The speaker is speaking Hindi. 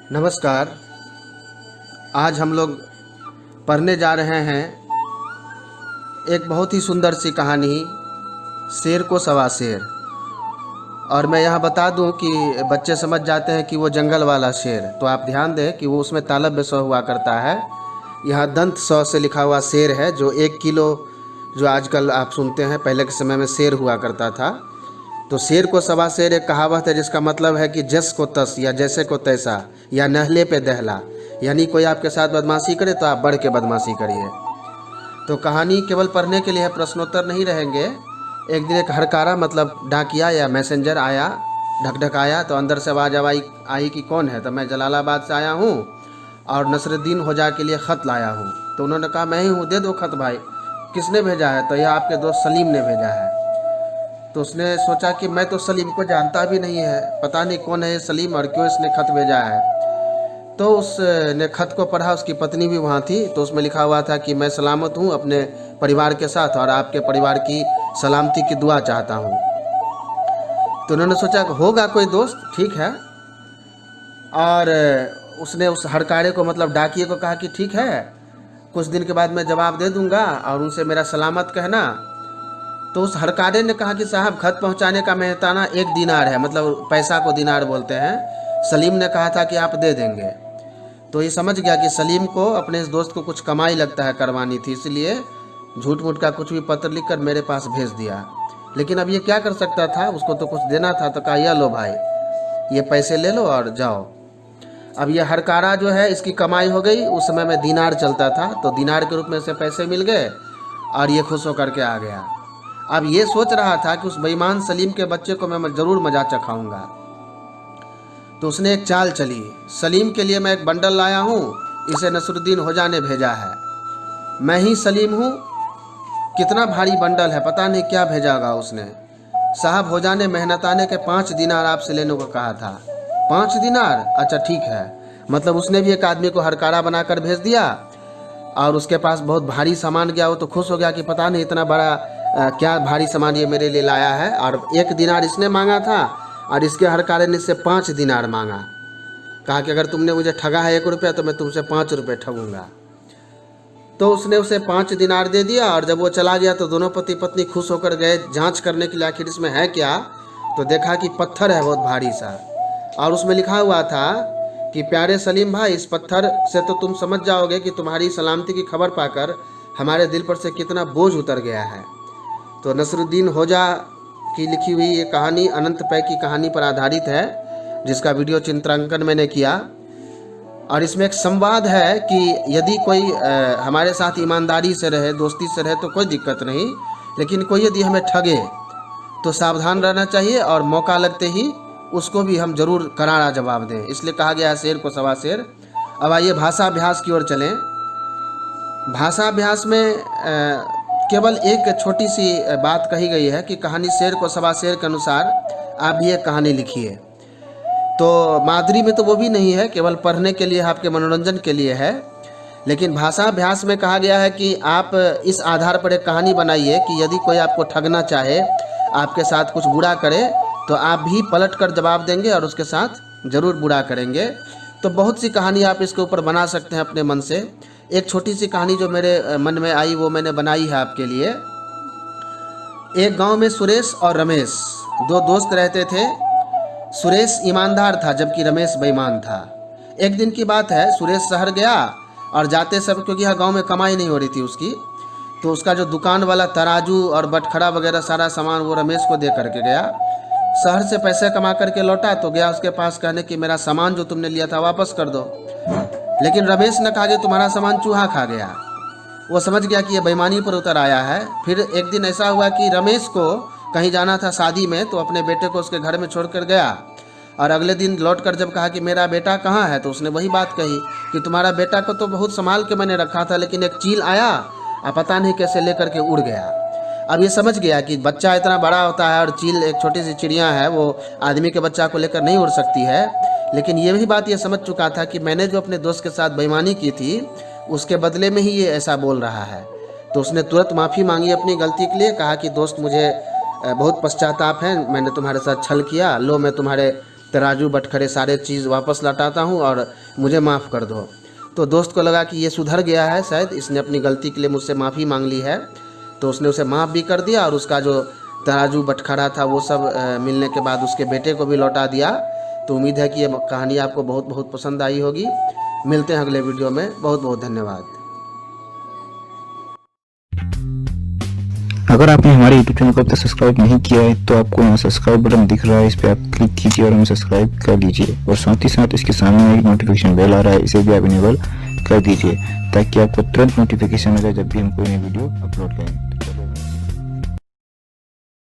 नमस्कार। आज हम लोग पढ़ने जा रहे हैं एक बहुत ही सुंदर सी कहानी, शेर को सवा शेर। और मैं यहाँ बता दूं कि बच्चे समझ जाते हैं कि वो जंगल वाला शेर, तो आप ध्यान दें कि वो उसमें तालव्य स हुआ करता है। यहाँ दंत स से लिखा हुआ शेर है, जो 1 किलो जो आजकल आप सुनते हैं, पहले के समय में शेर हुआ करता था। तो शेर को सवा शेर एक कहावत है जिसका मतलब है कि जस को तस या जैसे को तैसा या नहले पे दहला, यानी कोई आपके साथ बदमाशी करे तो आप बढ़ के बदमाशी करिए। तो कहानी केवल पढ़ने के लिए है, प्रश्नोत्तर नहीं रहेंगे। एक दिन एक हरकारा मतलब डाकिया या मैसेंजर आया, ढक आया, तो अंदर से आवाज़ आई कि कौन है। तो मैं जलालाबाद से आया हूँ और नसरुद्दीन होजा के लिए ख़त लाया हूँ। तो उन्होंने कहा मैं ही हूँ, दे दो खत भाई। किसने भेजा है? तो यह आपके दोस्त सलीम ने भेजा है। तो उसने सोचा कि मैं तो सलीम को जानता भी नहीं है, पता नहीं कौन है ये सलीम और क्यों इसने खत भेजा है। तो उसने खत को पढ़ा, उसकी पत्नी भी वहाँ थी। तो उसमें लिखा हुआ था कि मैं सलामत हूँ अपने परिवार के साथ और आपके परिवार की सलामती की दुआ चाहता हूँ। तो उन्होंने सोचा होगा कोई दोस्त, ठीक है। और उसने उस हरकारे को मतलब डाकिए को कहा कि ठीक है, कुछ दिन के बाद मैं जवाब दे दूँगा और उनसे मेरा सलामत कहना। तो उस हरकारे ने कहा कि साहब खत पहुंचाने का मेहनताना 1 दिनार है, मतलब पैसा को दिनार बोलते हैं। सलीम ने कहा था कि आप दे देंगे। तो ये समझ गया कि सलीम को अपने इस दोस्त को कुछ कमाई लगता है करवानी थी, इसलिए झूठ मूठ का कुछ भी पत्र लिखकर मेरे पास भेज दिया। लेकिन अब ये क्या कर सकता था, उसको तो कुछ देना था। तो कहा यह लो भाई, ये पैसे ले लो और जाओ। अब ये हरकारा जो है इसकी कमाई हो गई। उस समय में दिनार चलता था, तो दिनार के रूप में इसे पैसे मिल गए और ये खुश होकर के आ गया। अब ये सोच रहा था कि उस बेईमान सलीम के बच्चे को मैं ज़रूर मजा चखाऊंगा। तो उसने एक चाल चली, सलीम के लिए मैं एक बंडल लाया हूँ, इसे नसरुद्दीन होजा ने भेजा है। मैं ही सलीम हूँ, कितना भारी बंडल है, पता नहीं क्या भेजा होगा उसने। साहब होजा ने मेहनताने के 5 दिनार आपसे लेने को कहा था। 5 दिनार? अच्छा ठीक है। मतलब उसने भी एक आदमी को हरकारा बनाकर भेज दिया और उसके पास बहुत भारी सामान गया। वो तो खुश हो गया कि पता नहीं इतना बड़ा क्या भारी सामान ये मेरे लिए लाया है। और 1 दिनार इसने मांगा था और इसके हरकारे ने इससे 5 दिनार मांगा। कहा कि अगर तुमने मुझे ठगा है 1 रुपया तो मैं तुमसे 5 रुपये ठगूंगा। तो उसने उसे 5 दिनार दे दिया और जब वो चला गया तो दोनों पति पत्नी खुश होकर गए जांच करने के लिए आखिर इसमें है क्या। तो देखा कि पत्थर है बहुत भारी सा, और उसमें लिखा हुआ था कि प्यारे सलीम भाई, इस पत्थर से तो तुम समझ जाओगे कि तुम्हारी सलामती की खबर पाकर हमारे दिल पर से कितना बोझ उतर गया है। तो नसरुद्दीन होजा की लिखी हुई ये कहानी अनंत पै की कहानी पर आधारित है, जिसका वीडियो चित्रांकन मैंने किया। और इसमें एक संवाद है कि यदि कोई हमारे साथ ईमानदारी से रहे, दोस्ती से रहे तो कोई दिक्कत नहीं, लेकिन कोई यदि हमें ठगे तो सावधान रहना चाहिए और मौका लगते ही उसको भी हम जरूर करारा जवाब दें। इसलिए कहा गया है शेर को सवा शेर। अब आइए भाषाभ्यास की ओर चलें। भाषाभ्यास में केवल एक छोटी सी बात कही गई है कि कहानी शेर को सवा शेर के अनुसार आप भी एक कहानी लिखिए। तो मादरी में तो वो भी नहीं है, केवल पढ़ने के लिए, आपके मनोरंजन के लिए है। लेकिन भाषाभ्यास में कहा गया है कि आप इस आधार पर एक कहानी बनाइए कि यदि कोई आपको ठगना चाहे, आपके साथ कुछ बुरा करे, तो आप भी पलट कर जवाब देंगे और उसके साथ ज़रूर बुरा करेंगे। तो बहुत सी कहानी आप इसके ऊपर बना सकते हैं अपने मन से। एक छोटी सी कहानी जो मेरे मन में आई वो मैंने बनाई है आपके लिए। एक गांव में सुरेश और रमेश 2 दोस्त रहते थे। सुरेश ईमानदार था जबकि रमेश बेईमान था। एक दिन की बात है, सुरेश शहर गया और जाते सब, क्योंकि यहाँ गांव में कमाई नहीं हो रही थी उसकी, तो उसका जो दुकान वाला तराजू और बटखरा वगैरह सारा सामान वो रमेश को दे करके गया। शहर से पैसे कमा करके लौटा तो गया उसके पास कहने कि मेरा सामान जो तुमने लिया था वापस कर दो। लेकिन रमेश ने कहा कि तुम्हारा सामान चूहा खा गया। वो समझ गया कि ये बेईमानी पर उतर आया है। फिर एक दिन ऐसा हुआ कि रमेश को कहीं जाना था शादी में, तो अपने बेटे को उसके घर में छोड़कर गया। और अगले दिन लौटकर जब कहा कि मेरा बेटा कहाँ है, तो उसने वही बात कही कि तुम्हारा बेटा को तो बहुत संभाल के मैंने रखा था, लेकिन एक चील आया और पता नहीं कैसे लेकर के उड़ गया। अब ये समझ गया कि बच्चा इतना बड़ा होता है और चील एक छोटी सी चिड़िया है, वो आदमी के बच्चा को लेकर नहीं उड़ सकती है। लेकिन ये भी बात ये समझ चुका था कि मैंने जो अपने दोस्त के साथ बेईमानी की थी उसके बदले में ही ये ऐसा बोल रहा है। तो उसने तुरंत माफ़ी मांगी अपनी गलती के लिए, कहा कि दोस्त मुझे बहुत पश्चाताप है, मैंने तुम्हारे साथ छल किया, लो मैं तुम्हारे तराजू बटखरे सारे चीज़ वापस लौटाता हूँ और मुझे माफ़ कर दो। तो दोस्त को लगा कि ये सुधर गया है, शायद इसने अपनी गलती के लिए मुझसे माफ़ी मांग ली है, तो उसने उसे माफ़ भी कर दिया और उसका जो तराजू बटखरा था वो सब मिलने के बाद उसके बेटे को भी लौटा दिया। तो उम्मीद है कि ये कहानी आपको बहुत बहुत पसंद आई होगी। मिलते हैं अगले वीडियो में। बहुत बहुत धन्यवाद। अगर आपने हमारे YouTube चैनल को अब तक सब्सक्राइब नहीं किया है तो आपको यहाँ सब्सक्राइब बटन दिख रहा है, इस पर आप क्लिक कीजिए और हमें सब्सक्राइब कर लीजिए। और साथ ही साथ इसके सामने एक नोटिफिकेशन बेल आ रहा है, इसे भी आप इनेबल कर दीजिए ताकि आपको तुरंत नोटिफिकेशन मिले जब भी हम कोई नई वीडियो अपलोड करें।